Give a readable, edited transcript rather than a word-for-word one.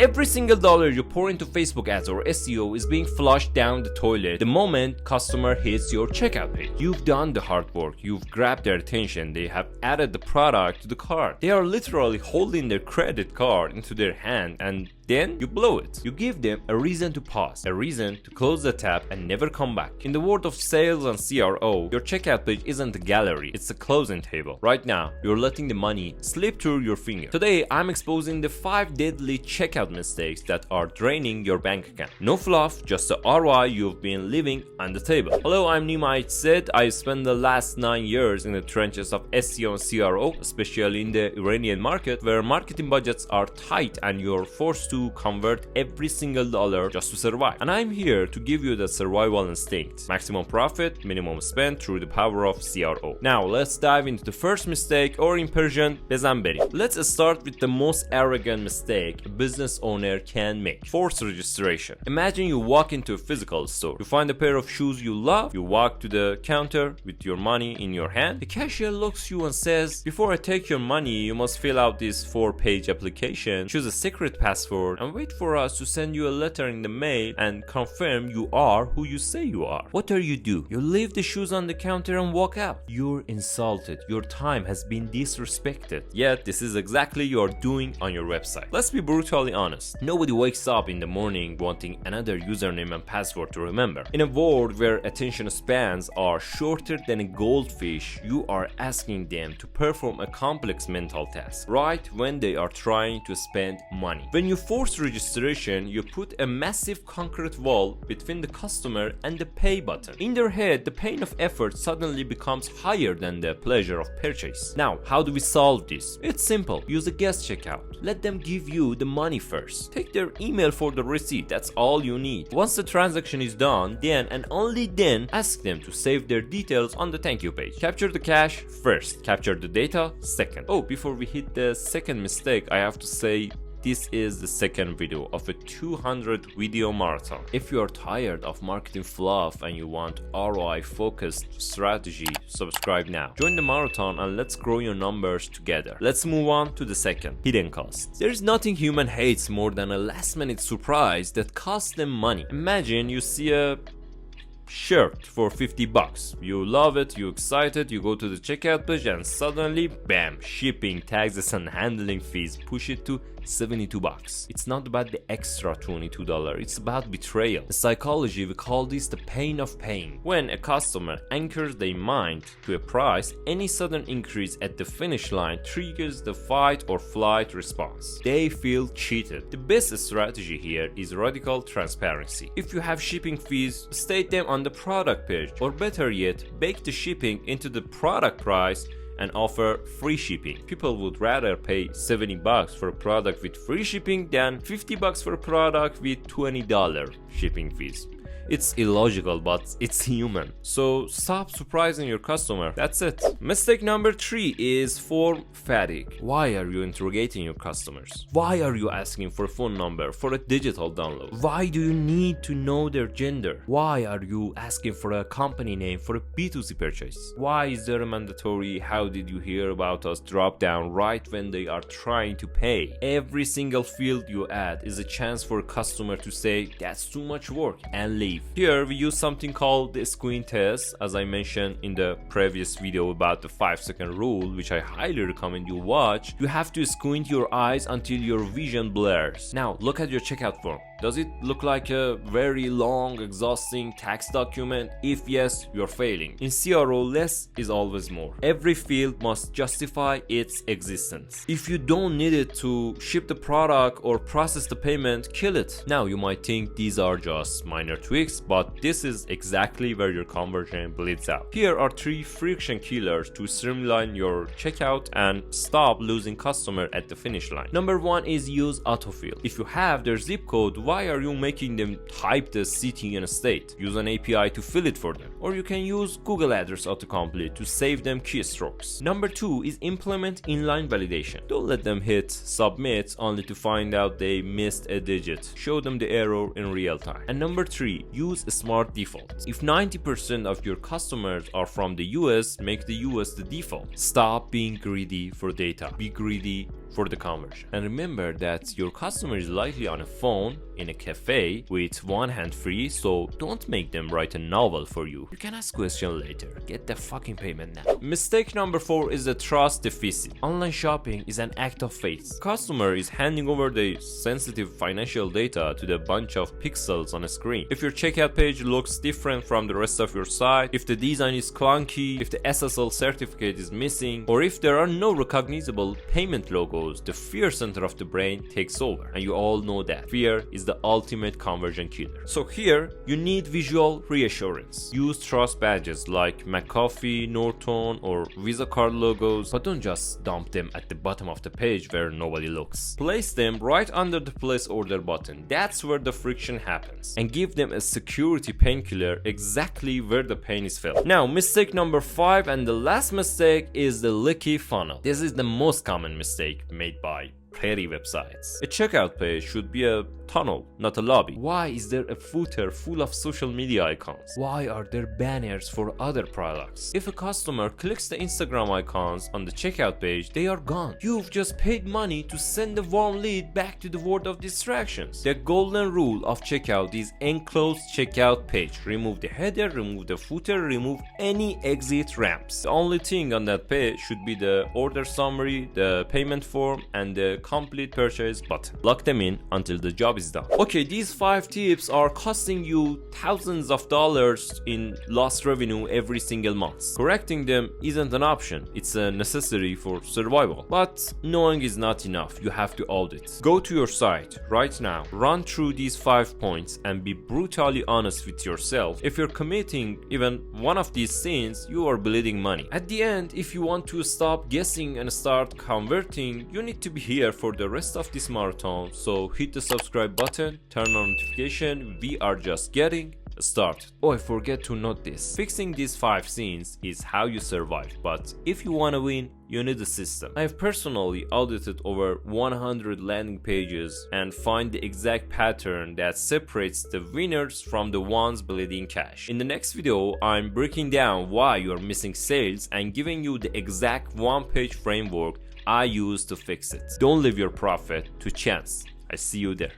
Every single dollar you pour into Facebook ads or SEO is being flushed down the toilet the moment customer hits your checkout page. You've done the hard work, you've grabbed their attention, they have added the product to the cart. They are literally holding their credit card into their hand, and then you blow it. You give them a reason to pause, a reason to close the tab and never come back. In the world of sales and CRO, your checkout page isn't a gallery, it's a closing table. Right now, you're letting the money slip through your fingers. Today, I'm exposing the 5 deadly checkout mistakes that are draining your bank account. No fluff, just the ROI you've been leaving on the table. Hello, I'm Nima said. I spent the last 9 years in the trenches of SEO and CRO, especially in the Iranian market, where marketing budgets are tight and you're forced to convert every single dollar just to survive. And I'm here to give you the survival instinct. Maximum profit, minimum spend through the power of CRO. Now let's dive into the first mistake, or in Persian, bezan berim. Let's start with the most arrogant mistake a business owner can make. Forced registration. Imagine you walk into a physical store. You find a pair of shoes you love. You walk to the counter with your money in your hand. The cashier looks at you and says, "Before I take your money, you must fill out this 4-page application, choose a secret password, and wait for us to send you a letter in the mail and confirm you are who you say you are." What do? You leave the shoes on the counter and walk out. You're insulted. Your time has been disrespected. Yet this is exactly you're doing on your website. Let's be brutally honest. Nobody wakes up in the morning wanting another username and password to remember. In a world where attention spans are shorter than a goldfish, you are asking them to perform a complex mental task right when they are trying to spend money. When you force registration, you put a massive concrete wall between the customer and the pay button. In their head, the pain of effort suddenly becomes higher than the pleasure of purchase. Now, how do we solve this? It's simple. Use a guest checkout. Let them give you the money first. Take their email for the receipt. That's all you need. Once the transaction is done, then and only then ask them to save their details on the thank you page. Capture the cash first. Capture the data second. Oh, before we hit the second mistake, I have to say this is the second video of a 200 video marathon. If you are tired of marketing fluff and you want ROI focused strategy, subscribe now. Join the marathon and let's grow your numbers together. Let's move on to the second, hidden costs. There is nothing human hates more than a last minute surprise that costs them money. Imagine you see a shirt for $50. You love it, you're excited, you go to the checkout page and suddenly, bam, shipping, taxes and handling fees push it to $72. It's not about the extra $22, it's about betrayal. In psychology, we call this the pain of paying. When a customer anchors their mind to a price, any sudden increase at the finish line triggers the fight or flight response. They feel cheated. The best strategy here is radical transparency. If you have shipping fees, state them on the product page, or better yet, bake the shipping into the product price and offer free shipping. People would rather pay $70 for a product with free shipping than $50 for a product with $20 shipping fees. It's illogical, but it's human. So stop surprising your customer. That's it. Mistake number 3 is form fatigue. Why are you interrogating your customers? Why are you asking for a phone number, for a digital download? Why do you need to know their gender? Why are you asking for a company name for a B2C purchase? Why is there a mandatory "how did you hear about us" drop down right when they are trying to pay? Every single field you add is a chance for a customer to say that's too much work and leave. Here we use something called the squint test, as I mentioned in the previous video about the 5-second rule, which I highly recommend you watch. You have to squint your eyes until your vision blurs. Now look at your checkout form. Does it look like a very long, exhausting tax document? If yes, you're failing. In CRO, less is always more. Every field must justify its existence. If you don't need it to ship the product or process the payment, kill it. Now you might think these are just minor tweaks, but this is exactly where your conversion bleeds out. Here are 3 friction killers to streamline your checkout and stop losing customer at the finish line. Number 1 is use autofill. If you have their zip code, why are you making them type the city and state? Use an API to fill it for them. Or you can use Google Address autocomplete to save them keystrokes. Number 2 is implement inline validation. Don't let them hit submit only to find out they missed a digit. Show them the error in real time. And number 3, use smart defaults. If 90% of your customers are from the US, make the US the default. Stop being greedy for data. Be greedy for the conversion. And remember that your customer is likely on a phone in a cafe with one hand free, so don't make them write a novel for you. You can ask questions later. Get the fucking payment now. Mistake number 4 is the trust deficit. Online shopping is an act of faith. Customer is handing over the sensitive financial data to the bunch of pixels on a screen. If your checkout page looks different from the rest of your site, if the design is clunky, if the SSL certificate is missing, or if there are no recognizable payment logos, the fear center of the brain takes over. And you all know that fear is the ultimate conversion killer. So here, you need visual reassurance. Use trust badges like McAfee, Norton, or Visa card logos, but don't just dump them at the bottom of the page where nobody looks. Place them right under the place order button. That's where the friction happens. And give them a security painkiller exactly where the pain is felt. Now, mistake number 5 and the last mistake is the leaky funnel. This is the most common mistake made by pretty websites. A checkout page should be a tunnel, not a lobby. Why is there a footer full of social media icons? Why are there banners for other products? If a customer clicks the Instagram icons on the checkout page, they are gone. You've just paid money to send a warm lead back to the world of distractions. The golden rule of checkout is enclosed checkout page. Remove the header, remove the footer, remove any exit ramps. The only thing on that page should be the order summary, the payment form, and the complete purchase button. Lock them in until the job is done. Okay, these 5 tips are costing you thousands of dollars in lost revenue every single month. Correcting them isn't an option, it's a necessity for survival. But knowing is not enough, you have to audit. Go to your site right now, run through these 5 points and be brutally honest with yourself. If you're committing even one of these sins, you are bleeding money. At the end, if you want to stop guessing and start converting, you need to be here for the rest of this marathon. So hit the subscribe button, turn on notification, we are just getting started. Oh, I forget to note this. Fixing these 5 scenes is how you survive, but if you want to win, you need a system. I have personally audited over 100 landing pages and find the exact pattern that separates the winners from the ones bleeding cash. In the next video, I'm breaking down why you're missing sales and giving you the exact one-page framework I use to fix it. Don't leave your profit to chance. I see you there.